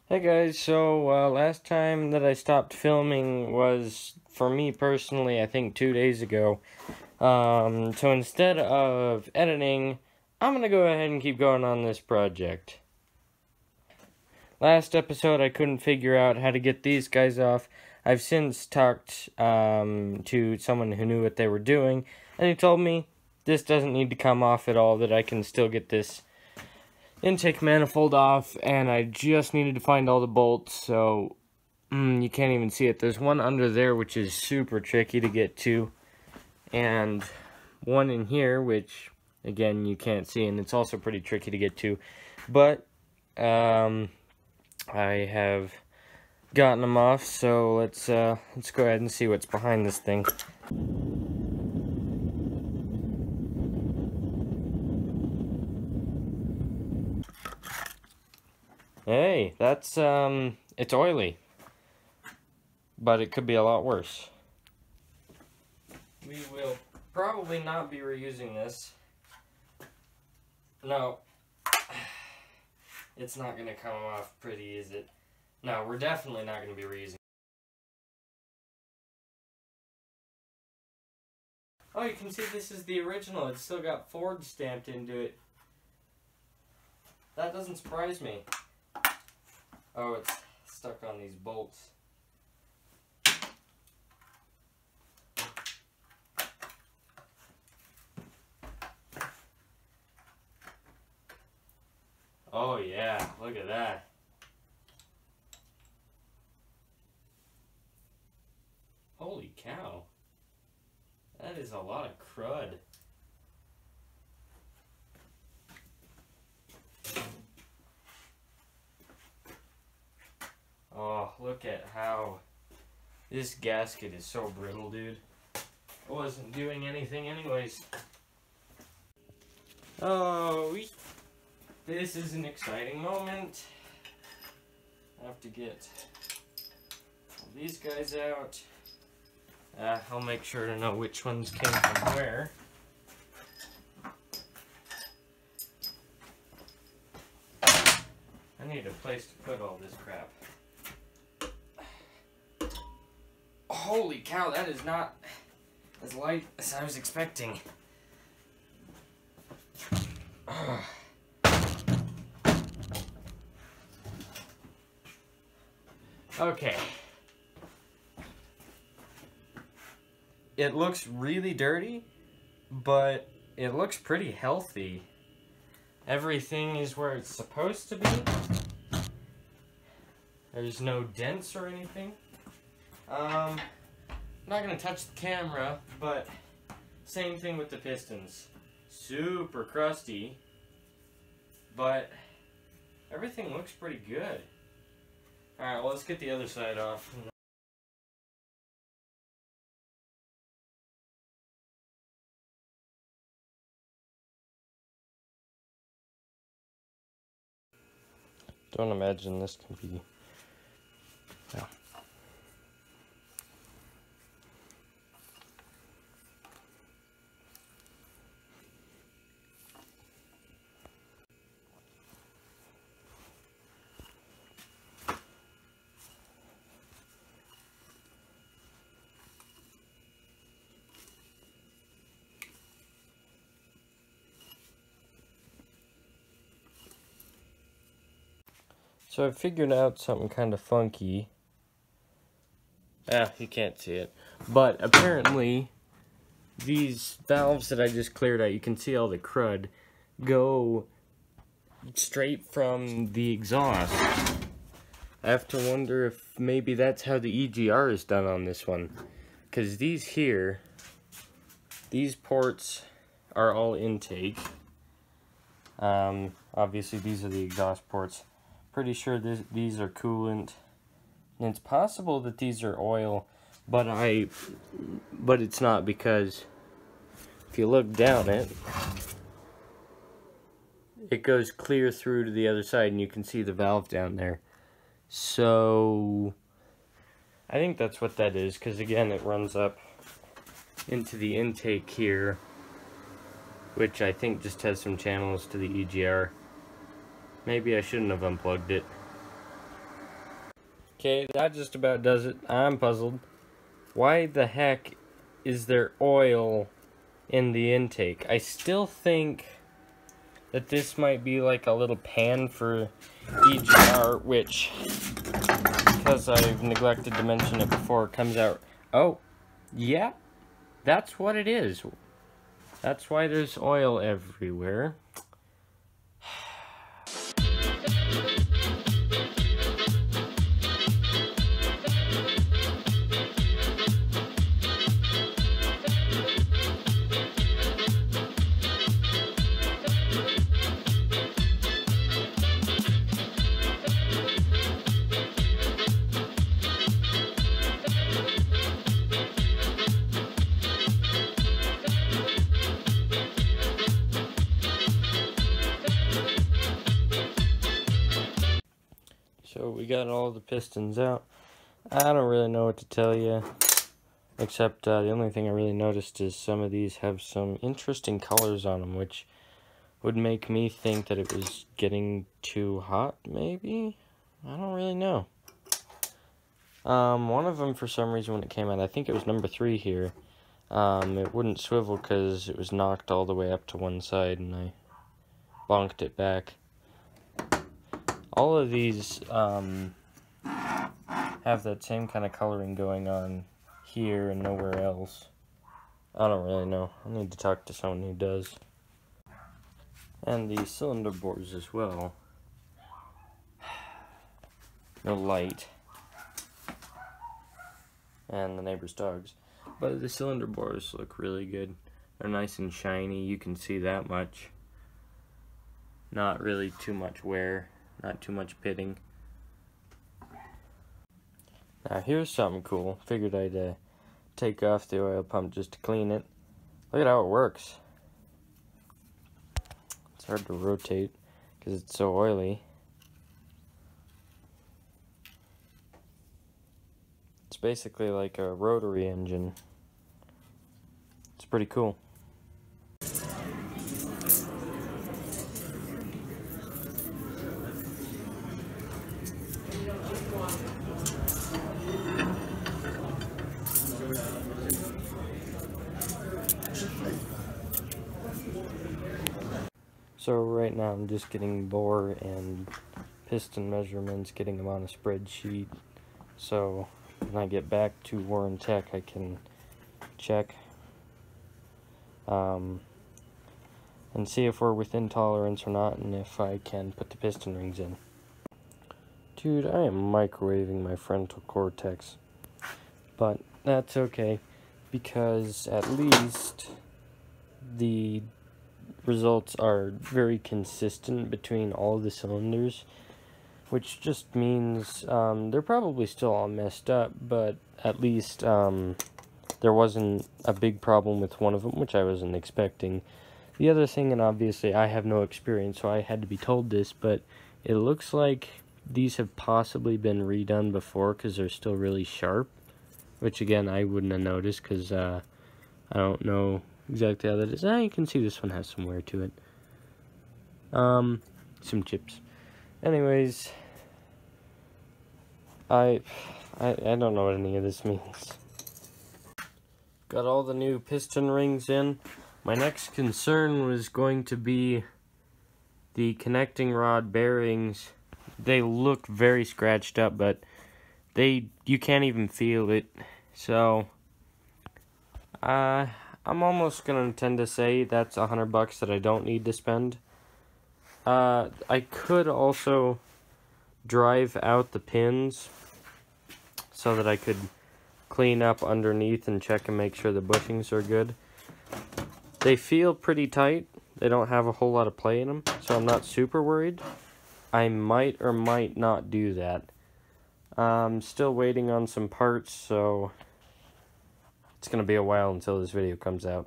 Hey guys, so last time that I stopped filming was, for me personally, I think 2 days ago. So instead of editing, I'm gonna go ahead and keep going on this project. Last episode I couldn't figure out how to get these guys off. I've since talked to someone who knew what they were doing, and he told me this doesn't need to come off at all, that I can still get this intake manifold off, and I just needed to find all the bolts, so you can't even see it. There's one under there which is super tricky to get to, and one in here which again you can't see, and it's also pretty tricky to get to, but I have gotten them off, so let's go ahead and see what's behind this thing. Hey, that's it's oily, but it could be a lot worse. We will probably not be reusing this. No, it's not going to come off pretty, is it? No, we're definitely not going to be reusing. Oh, you can see this is the original. It's still got Ford stamped into it. That doesn't surprise me. Oh, it's stuck on these bolts. Oh yeah, look at that. Holy cow. That is a lot of crud. Oh, look at how this gasket is so brittle, dude. I wasn't doing anything anyways. Oh, this is an exciting moment. I have to get all these guys out. I'll make sure to know which ones came from where. I need a place to put all this crap. Holy cow, that is not as light as I was expecting. Okay. It looks really dirty, but it looks pretty healthy. Everything is where it's supposed to be. There's no dents or anything. I'm not gonna touch the camera, but same thing with the pistons. Super crusty, but everything looks pretty good. Alright, well, let's get the other side off. Don't imagine this can be... Yeah. So I figured out something kind of funky. You can't see it. But apparently, these valves that I just cleared out, you can see all the crud, go straight from the exhaust. I have to wonder if maybe that's how the EGR is done on this one. Because these here, these ports are all intake. Obviously these are the exhaust ports. Pretty sure these are coolant. And it's possible that these are oil, but it's not, because if you look down it goes clear through to the other side, and you can see the valve down there. So I think that's what that is, because again it runs up into the intake here, which I think just has some channels to the EGR. Maybe I shouldn't have unplugged it. Okay, that just about does it. I'm puzzled. Why the heck is there oil in the intake? I still think that this might be like a little pan for each jar, which, because I've neglected to mention it before, comes out. Oh, yeah, that's what it is. That's why there's oil everywhere. So we got all the pistons out. I don't really know what to tell you, except the only thing I really noticed is some of these have some interesting colors on them, which would make me think that it was getting too hot, maybe? I don't really know. One of them, for some reason, when it came out, I think it was number 3 here, it wouldn't swivel because it was knocked all the way up to one side, and I bonked it back. All of these have that same kind of coloring going on here and nowhere else. I don't really know. I need to talk to someone who does. And the cylinder bores as well. No light. And the neighbor's dogs. But the cylinder bores look really good. They're nice and shiny. You can see that much. Not really too much wear. Not too much pitting. Now here's something cool. Figured I'd take off the oil pump just to clean it. Look at how it works. It's hard to rotate because it's so oily. It's basically like a rotary engine. It's pretty cool. So right now I'm just getting bore and piston measurements, getting them on a spreadsheet. So when I get back to Warren Tech, I can check and see if we're within tolerance or not, and if I can put the piston rings in. Dude, I am microwaving my frontal cortex, but that's okay, because at least the results are very consistent between all the cylinders, which just means they're probably still all messed up, but at least there wasn't a big problem with one of them, which I wasn't expecting. The other thing, and obviously I have no experience, so I had to be told this, but it looks like these have possibly been redone before because they're still really sharp, which again I wouldn't have noticed because I don't know exactly how that is. You can see this one has some wear to it. Some chips. Anyways, I don't know what any of this means. Got all the new piston rings in. My next concern was going to be the connecting rod bearings. They look very scratched up, but you can't even feel it. So I'm almost gonna tend to say that's $100 that I don't need to spend. I could also drive out the pins so that I could clean up underneath and check and make sure the bushings are good. They feel pretty tight. They don't have a whole lot of play in them, so I'm not super worried. I might or might not do that. I'm still waiting on some parts, so it's going to be a while until this video comes out.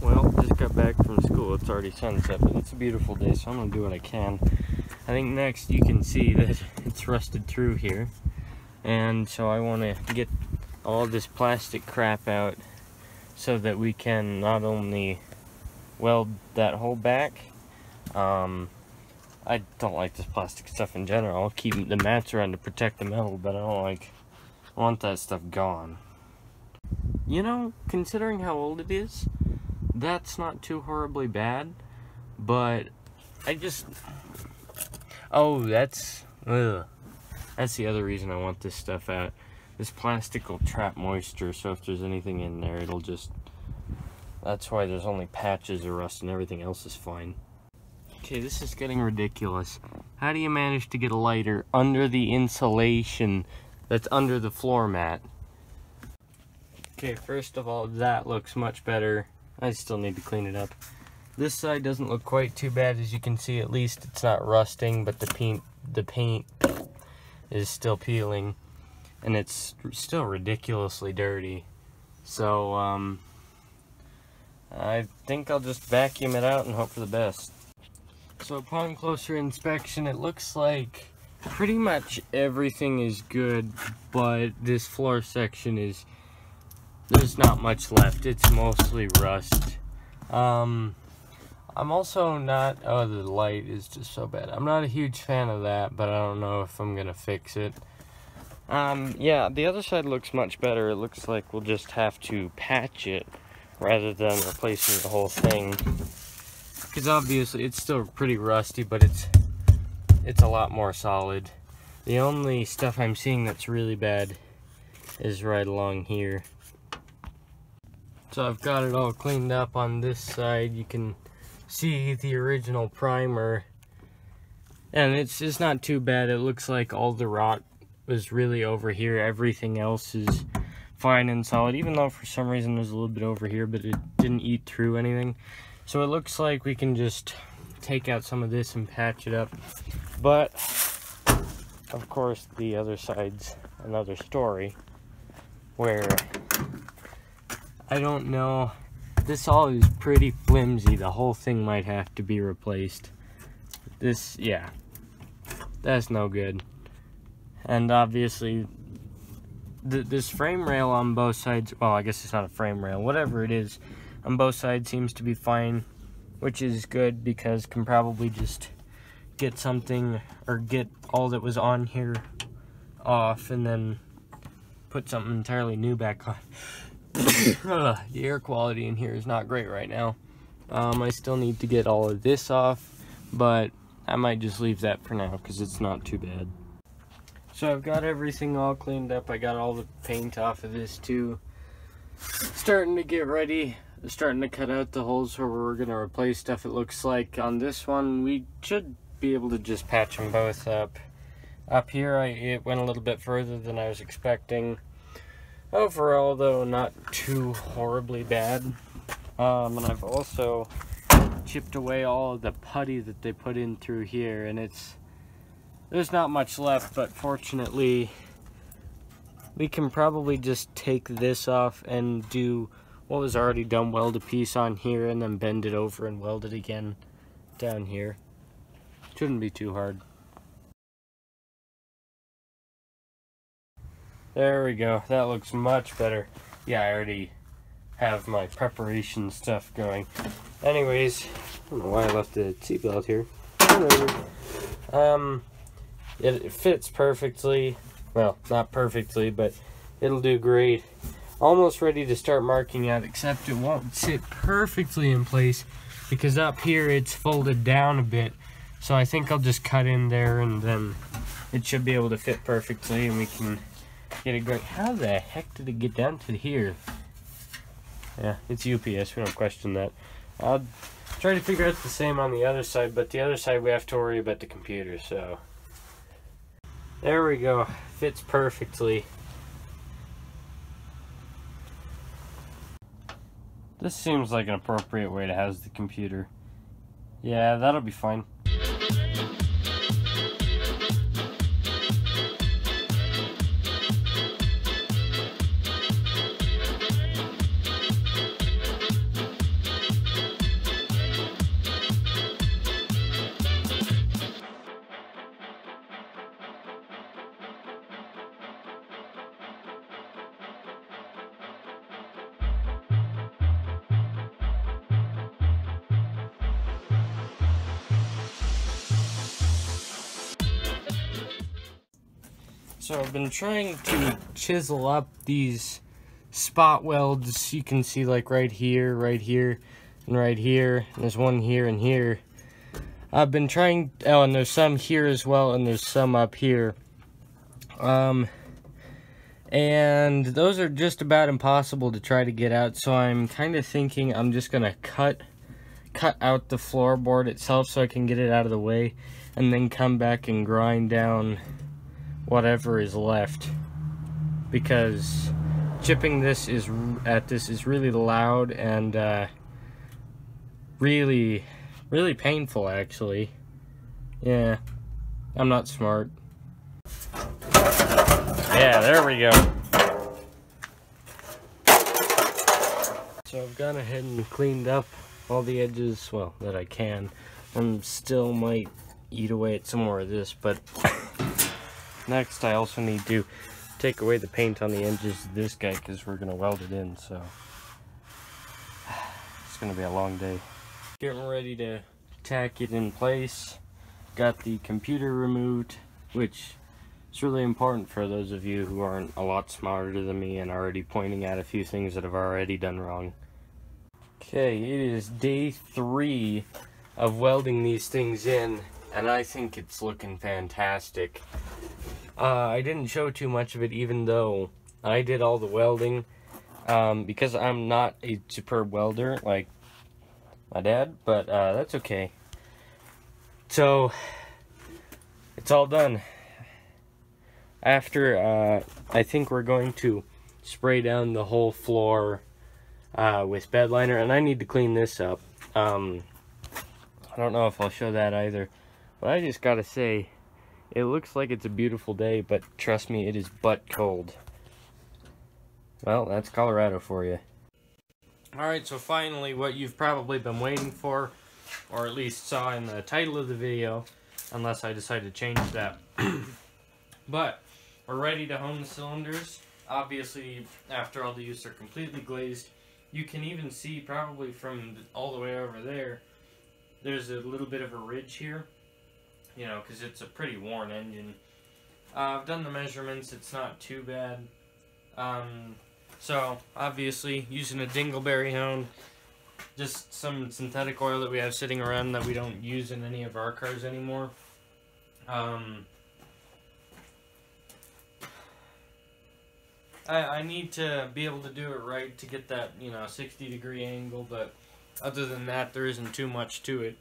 Well, just got back from school. It's already sunset, but it's a beautiful day, so I'm going to do what I can. I think next you can see that it's rusted through here. And so I want to get all this plastic crap out so that we can not only weld that hole back, I don't like this plastic stuff in general. I'll keep the mats around to protect the metal, but I want that stuff gone. You know, considering how old it is, that's not too horribly bad, but oh, that's the other reason I want this stuff out. This plastic will trap moisture, so if there's anything in there, it'll just... That's why there's only patches of rust and everything else is fine. Okay, this is getting ridiculous. How do you manage to get a lighter under the insulation that's under the floor mat? Okay, first of all, that looks much better. I still need to clean it up. This side doesn't look quite too bad, as you can see. At least it's not rusting, but the paint is still peeling, and it's still ridiculously dirty. So I think I'll just vacuum it out and hope for the best. So upon closer inspection, it looks like pretty much everything is good, but this floor section there's not much left. It's mostly rust. I'm also not, oh, the light is just so bad. I'm not a huge fan of that, but I don't know if I'm gonna fix it. Yeah, the other side looks much better. It looks like we'll just have to patch it rather than replacing the whole thing. Because obviously it's still pretty rusty, but it's a lot more solid. The only stuff I'm seeing that's really bad is right along here. So I've got it all cleaned up on this side. You can see the original primer, and it's not too bad. It looks like all the rot was really over here. Everything else is fine and solid, even though for some reason there's a little bit over here, but it didn't eat through anything. So it looks like we can just take out some of this and patch it up. But of course the other side's another story, where I don't know, this all is pretty flimsy. The whole thing might have to be replaced. This, yeah, that's no good. And obviously this frame rail on both sides, well, I guess it's not a frame rail, whatever it is, on both sides seems to be fine, which is good because can probably just get something, or get all that was on here off and then put something entirely new back on. The air quality in here is not great right now. I still need to get all of this off, but I might just leave that for now because it's not too bad. So I've got everything all cleaned up. I got all the paint off of this too. Starting to get ready. Starting to cut out the holes where we're going to replace stuff. It looks like on this one we should be able to just patch them both up. Up here it went a little bit further than I was expecting. Overall though, not too horribly bad. And I've also chipped away all of the putty that they put in through here, and there's not much left, but fortunately we can probably just take this off and do what was already done, weld a piece on here and then bend it over and weld it again down here. Shouldn't be too hard. There we go. That looks much better. Yeah, I already have my preparation stuff going. Anyways, I don't know why I left the seatbelt here. It fits perfectly. Well, not perfectly, but it'll do great. Almost ready to start marking out, except it won't sit perfectly in place because up here it's folded down a bit. So I think I'll just cut in there and then it should be able to fit perfectly and we can get it going. How the heck did it get down to here? Yeah, it's UPS, we don't question that. I'll try to figure out the same on the other side, but the other side we have to worry about the computer, so. There we go, fits perfectly. This seems like an appropriate way to house the computer. Yeah, that'll be fine. So I've been trying to chisel up these spot welds. You can see like right here, and right here. And there's one here and here. I've been trying, oh, and there's some here as well, and there's some up here. And those are just about impossible to try to get out, so I'm kind of thinking I'm just gonna cut out the floorboard itself so I can get it out of the way, and then come back and grind down whatever is left, because chipping this is really loud and really painful, actually. Yeah, I'm not smart. Yeah, there we go. So I've gone ahead and cleaned up all the edges, well, that I can. Still might eat away at some more of this, but next I also need to take away the paint on the edges of this guy because we're going to weld it in, so it's going to be a long day. Getting ready to tack it in place. Got the computer removed, which is really important for those of you who aren't a lot smarter than me and already pointing at a few things that I've already done wrong. Okay, it is day 3 of welding these things in, and I think it's looking fantastic. I didn't show too much of it, even though I did all the welding, because I'm not a superb welder like my dad, but that's okay. So it's all done. After, I think we're going to spray down the whole floor with bed liner, and I need to clean this up. I don't know if I'll show that either, but I just gotta say, it looks like it's a beautiful day, but trust me, it is butt cold. Well, that's Colorado for you. Alright, so finally, what you've probably been waiting for, or at least saw in the title of the video, unless I decide to change that. But we're ready to hone the cylinders. Obviously, after all these are completely glazed, you can even see probably from all the way over there, there's a little bit of a ridge here, you know, because it's a pretty worn engine. I've done the measurements, it's not too bad. So, obviously, using a dingleberry hone, just some synthetic oil that we have sitting around that we don't use in any of our cars anymore. I need to be able to do it right to get that, you know, 60-degree angle, but other than that, there isn't too much to it.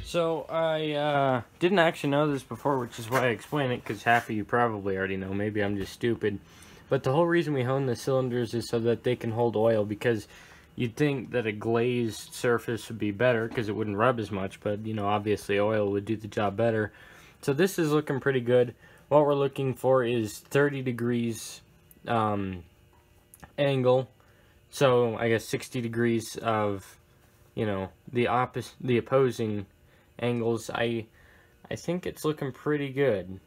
So, I didn't actually know this before, which is why I explain it, because half of you probably already know. Maybe I'm just stupid. But the whole reason we hone the cylinders is so that they can hold oil, because you'd think that a glazed surface would be better, because it wouldn't rub as much, but, you know, obviously oil would do the job better. So this is looking pretty good. What we're looking for is 30 degrees angle. So, I guess 60 degrees of, you know, the opposing angles. I think it's looking pretty good.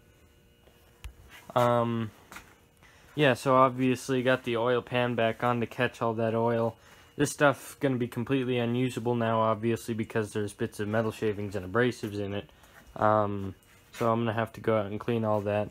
Yeah, so obviously got the oil pan back on to catch all that oil. This stuff gonna be completely unusable now, obviously, because there's bits of metal shavings and abrasives in it. So I'm gonna have to go out and clean all that.